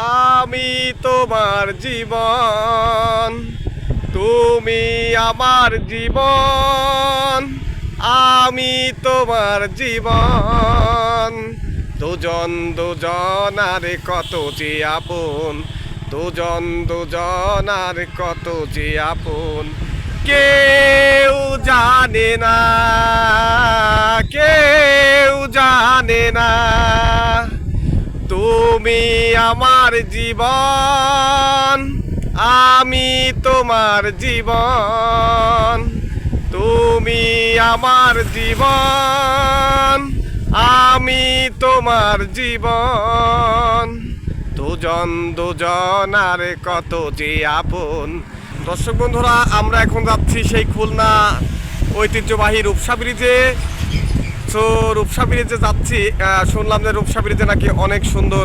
আমি তোমার জীবন, তুমি আমার জীবন, আমি তোমার জীবন। দুজন দুজনার কত যে আপন, দুজন দুজনার কত যে আপন, কেউ জানে না, কেউ জানে না। তুমি আমার জীবন, আমি তোমার জীবন, তুমি আমার জীবন, আমি তোমার জীবন। দুজন দুজনার কত যে আপন। দর্শক বন্ধুরা, আমরা এখন যাচ্ছি সেই খুলনা ঐতিহ্যবাহী রূপসা ব্রিজে। সো রূপসা ব্রিজে যাচ্ছি, শুনলাম যে রূপসা ব্রিজে নাকি অনেক সুন্দর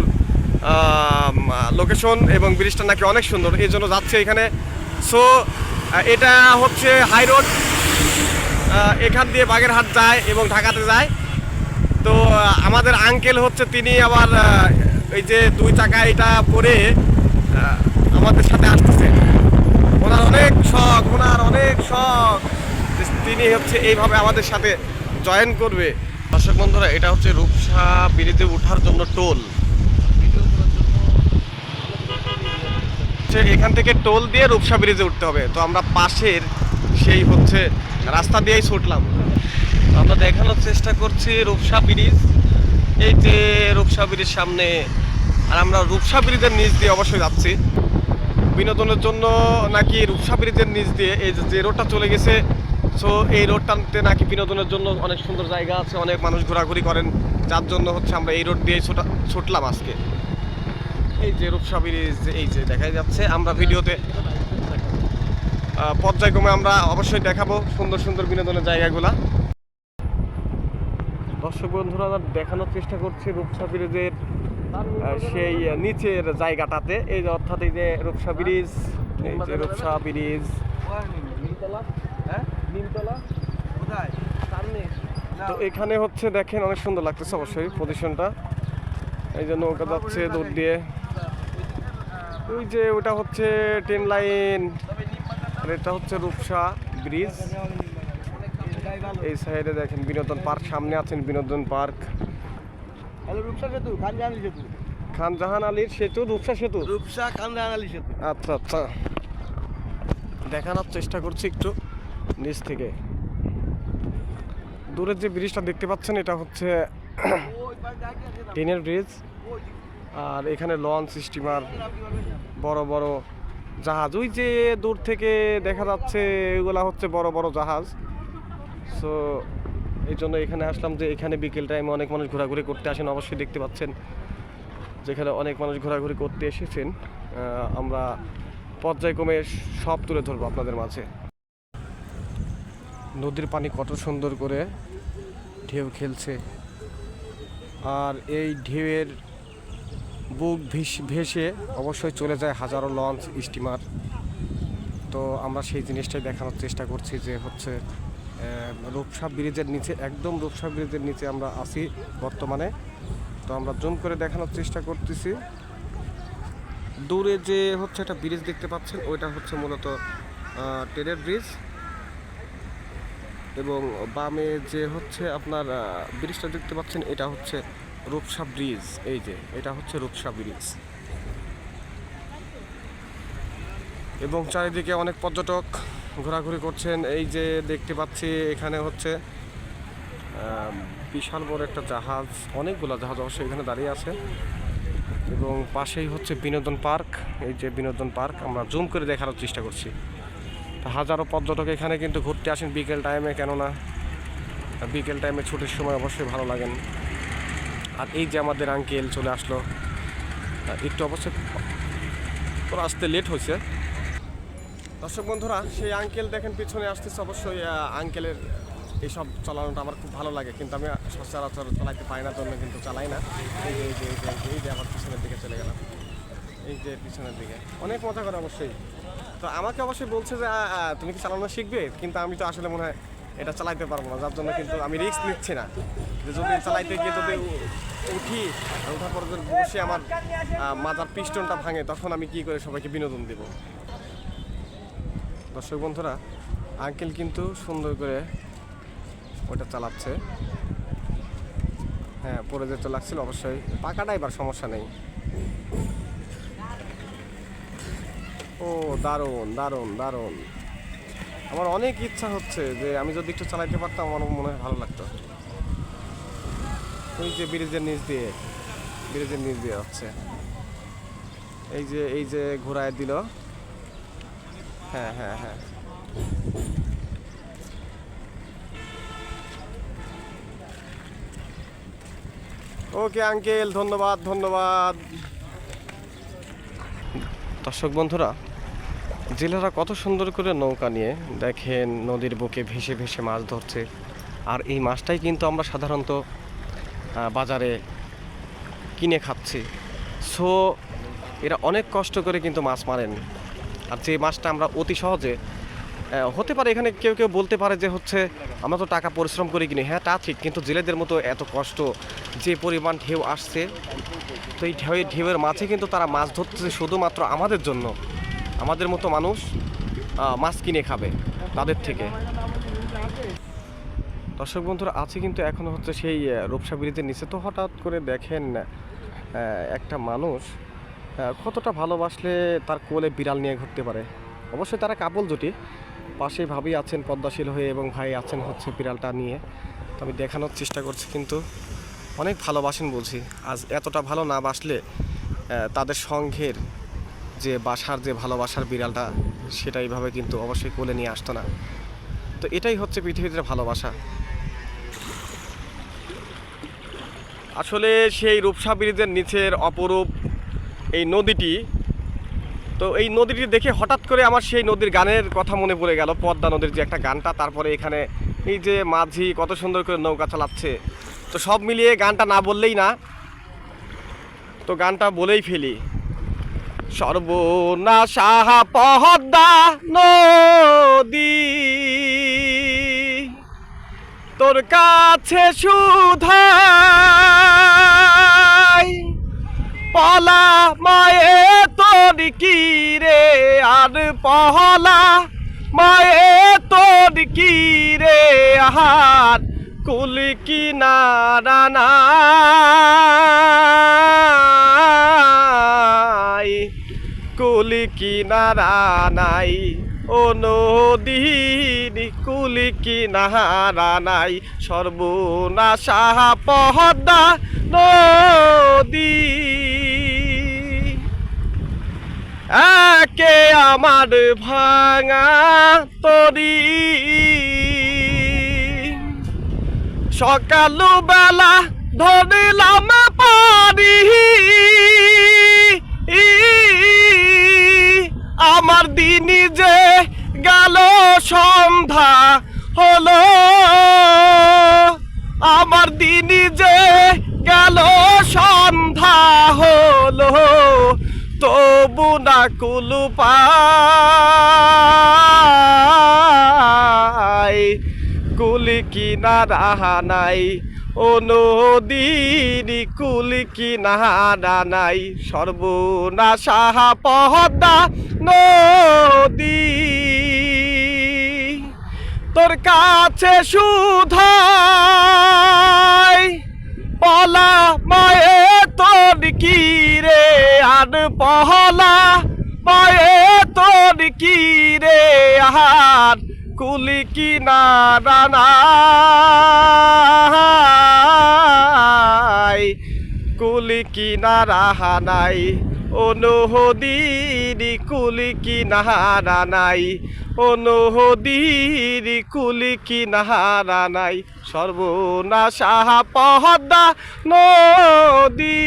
লোকেশন এবং ব্রিজটা নাকি অনেক সুন্দর, এই জন্য যাচ্ছে এখানে। সো এটা হচ্ছে হাই রোড, এখান দিয়ে বাগেরহাট যায় এবং ঢাকাতে যায়। তো আমাদের আঙ্কেল হচ্ছে, তিনি আবার এই যে 2 চাকা এটা পরে আমাদের সাথে আসতেছে। ওনার অনেক শখ, ওনার অনেক শখ, তিনি হচ্ছে এইভাবে আমাদের সাথে জয়েন করবে। দর্শক বন্ধুরা, এটা হচ্ছে রূপসা ব্রিজে ওঠার জন্য টোল। এখান থেকে টোল দিয়ে রূপসা ব্রিজে উঠতে হবে। তো আমরা পাশের সেই হচ্ছে রাস্তা দিয়েই ছুটলাম। আমরা দেখানোর চেষ্টা করছি রূপসা ব্রিজ, এই যে রূপসা ব্রিজ সামনে। আর আমরা রূপসা ব্রিজের নিচ দিয়ে অবশ্যই যাচ্ছি বিনোদনের জন্য। নাকি রূপসা ব্রিজের নিচ দিয়ে এই যে রোডটা চলে গেছে, সো এই রোডটাতে নাকি বিনোদনের জন্য অনেক সুন্দর জায়গা আছে, অনেক মানুষ ঘোরাঘুরি করেন, যার জন্য হচ্ছে আমরা এই রোড দিয়ে ছুটলাম আজকে। এই যে রূপসা ব্রিজ, এই যে দেখা যাচ্ছে। আমরা ভিডিওতে পর্যায়ক্রমে আমরা অবশ্যই দেখাবো সুন্দর সুন্দর বিনোদনের জায়গাগুলা। দর্শক বন্ধুরা, দেখানোর চেষ্টা করছি রূপসা ব্রিজের সেই নিচের জায়গাটাতে, এই যে অর্থাৎ এই যে রূপসা ব্রিজ, এই যে রূপসা ব্রিজ। তো এখানে হচ্ছে দেখেন অনেক সুন্দর লাগতেছে অবশ্যই পজিশনটা। এই যে নৌকা যাচ্ছে দূর দিয়ে, ওই যে ওটা হচ্ছে ট্রেন লাইন, আর এটা হচ্ছে রূপসা ব্রিজ। এই সাইডে দেখেন বিনোদন পার্ক, সামনে আছেন বিনোদন পার্ক। খানজাহান আলীর সেতু, রূপসা সেতু, রূপসা খানজাহান আলী সেতু। আচ্ছা আচ্ছা, দেখানোর চেষ্টা করছি একটু নিচ থেকে। দূরের যে ব্রিজটা দেখতে পাচ্ছেন, এটা হচ্ছে টিনের ব্রিজ। আর এখানে লঞ্চ, স্টিমার, বড় বড় জাহাজ, ওই যে দূর থেকে দেখা যাচ্ছে, এগুলা হচ্ছে বড় বড় জাহাজ। সো এই জন্য এখানে আসলাম, যে এখানে বিকেল টাইমে অনেক মানুষ ঘোরাঘুরি করতে আসেন। অবশ্যই দেখতে পাচ্ছেন যেখানে অনেক মানুষ ঘোরাঘুরি করতে এসেছেন। আমরা পর্যায়ক্রমে সব তুলে ধরবো আপনাদের মাঝে। নদীর পানি কত সুন্দর করে ঢেউ খেলছে, আর এই ঢেউয়ের বুক ভেসে অবশ্যই চলে যায় হাজারো লঞ্চ, স্টিমার। তো আমরা সেই জিনিসটাই দেখানোর চেষ্টা করছি, যে হচ্ছে রূপসা ব্রিজের নিচে, একদম রূপসা ব্রিজের নিচে আমরা আছি বর্তমানে। তো আমরা জুম করে দেখানোর চেষ্টা করতেছি। দূরে যে হচ্ছে একটা ব্রিজ দেখতে পাচ্ছেন, ওইটা হচ্ছে মূলত ট্রেনের ব্রিজ, এবং বামে যে হচ্ছে আপনার ব্রিজটা দেখতে পাচ্ছেন, এটা হচ্ছে রূপসা ব্রিজ। এই যে এটা হচ্ছে রূপসা ব্রিজ, এবং চারিদিকে অনেক পর্যটক ঘোরাঘুরি করছেন। এই যে দেখতে পাচ্ছি এখানে হচ্ছে বিশাল বড় একটা জাহাজ, অনেকগুলো জাহাজ অবশ্যই এখানে দাঁড়িয়ে আছে, এবং পাশেই হচ্ছে বিনোদন পার্ক। এই যে বিনোদন পার্ক, আমরা জুম করে দেখানোর চেষ্টা করছি। হাজারো পর্যটক এখানে কিন্তু ঘুরতে আসেন বিকেল টাইমে, কেননা বিকেল টাইমে ছুটির সময় অবশ্যই ভালো লাগেন। আর এই যে আমাদের আঙ্কেল চলে আসলো, একটু অবশ্যই আসতে লেট হয়েছে। দর্শক বন্ধুরা, সেই আঙ্কেল দেখেন পিছনে আসতেছে। অবশ্যই আঙ্কেলের এইসব চালানোটা আমার খুব ভালো লাগে, কিন্তু আমি সচরাচর চালাইতে পারি না, জন্য কিন্তু চালাই না। এই যে আবার পিছনের দিকে চলে গেলাম, এই যে পিছনের দিকে অনেক মজা করে অবশ্যই। তো আমাকে অবশ্যই বলছে যে তুমি কি চালানো শিখবে, কিন্তু আমি তো আসলে মনে হয় এটা চালাইতে পারবো না, যার জন্য কিন্তু আমি রিস্ক নিচ্ছি না। যদি চালাইতে গিয়ে যদি উঠি, ওঠার পর যদি বসে আমার মাথার পিস্টনটা ভাঙে, তখন আমি কি করে সবাইকে বিনোদন দেব? দর্শক বন্ধুরা, আঙ্কেল কিন্তু সুন্দর করে ওটা চালাচ্ছে। হ্যাঁ, পরে যেতে লাগছিল অবশ্যই, পাকাটা এবার সমস্যা নেই। ও দারুণ দারুণ দারুণ, আমার অনেক ইচ্ছা হচ্ছে যে আমি যদি একটু চালাইতে পারতাম, আমার মনে হয় ভালো লাগতো। ওই যে ব্রিজের নিচ দিয়ে হচ্ছে, এই যে ঘোরায় দিল। হ্যাঁ হ্যাঁ হ্যাঁ, ওকে আঙ্কেল, ধন্যবাদ ধন্যবাদ। দর্শক বন্ধুরা, জেলেরা কত সুন্দর করে নৌকা নিয়ে দেখেন নদীর বুকে ভেসে ভেসে মাছ ধরছে। আর এই মাছটাই কিন্তু আমরা সাধারণত বাজারে কিনে খাচ্ছি। সো এরা অনেক কষ্ট করে কিন্তু মাছ মারেন। আর যে মাছটা আমরা অতি সহজে, হতে পারে এখানে কেউ কেউ বলতে পারে যে হচ্ছে আমরা তো টাকা পরিশ্রম করে কিনি, হ্যাঁ তা ঠিক, কিন্তু জেলেদের মতো এত কষ্ট, যে পরিমাণ ঢেউ আসছে, তো এই ঢেউয়ের মাঝে কিন্তু তারা মাছ ধরতেছে শুধুমাত্র আমাদের জন্য। আমাদের মতো মানুষ মাছ কিনে খাবে তাদের থেকে। দর্শক বন্ধুরা, আছে কিন্তু এখনও হচ্ছে সেই রূপসা ব্রিজের নিচে। তো হঠাৎ করে দেখেন একটা মানুষ কতটা ভালোবাসলে তার কোলে বিড়াল নিয়ে ঘুরতে পারে। অবশ্যই তারা কাপল জুটি, পাশে ভাবি আছেন পদ্মাশীল হয়ে এবং ভাই আছেন হচ্ছে বিড়ালটা নিয়ে। তো আমি দেখানোর চেষ্টা করছি, কিন্তু অনেক ভালোবাসেন বলছি। আজ এতটা ভালো না বাসলে তাদের সঙ্ঘের যে বাসার যে ভালোবাসার বিড়ালটা, সেটা এইভাবে কিন্তু অবশ্যই কোলে নিয়ে আসতো না। তো এটাই হচ্ছে পৃথিবীতে ভালোবাসা। আসলে সেই রূপসা ব্রিজের নিচের অপরূপ এই নদীটি, তো এই নদীটি দেখে হঠাৎ করে আমার সেই নদীর গানের কথা মনে পড়ে গেল, পদ্মা নদীর যে একটা গানটা। তারপরে এখানে এই যে মাঝি কত সুন্দর করে নৌকা চালাচ্ছে। তো সব মিলিয়ে গানটা না বললেই না, তো গানটা বলেই ফেলি। সর্বনাশা পদ্মা নদী, তোর কাছে সুধাই, পলা মায়ে তোর কি রে, আর পহলা মায়ে তোর কি রে, আহার কুল কিনারা নাই, কুল কিনারা নাই, ও নদীর কুল কিনারা নাই। সর্বনাশা পদ্মা নদী, একে আমার ভাঙা তরি, সকাল বেলা ধরিলাম পারি, আমার দিন যে গেল সন্ধ্যা হলো, আমার দিন যে গেল সন্ধ্যা হলো, তবু না কুল পাই, কুল কিনারা নাই, ও নদীর কুল কিনারা নাই। সর্বনাশা পদ্মা নদী, তোর কাছে সুধাই, পলা মায়ে তোর কি রে, আর পহলা মায়ে তোর কি রে, আহার কুল কিনারা নাই, কুল কিনারা নাই, ও নদীর কুল কিনারা নাই, ও নদীর কুল কিনারা নাই। সর্বনাশা পদ্মা নদী,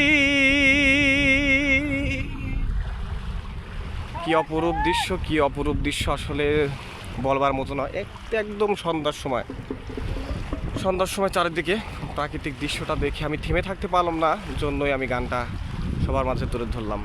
কি অপরূপ দৃশ্য, কি অপরূপ দৃশ্য, আসলে বলবার মতো নয়। একদম সন্ধ্যার সময় চারিদিকে প্রাকৃতিক দৃশ্যটা দেখে আমি থেমে থাকতে পারলাম না, জন্যই আমি গানটা সবার মাঝে তুলে ধরলাম।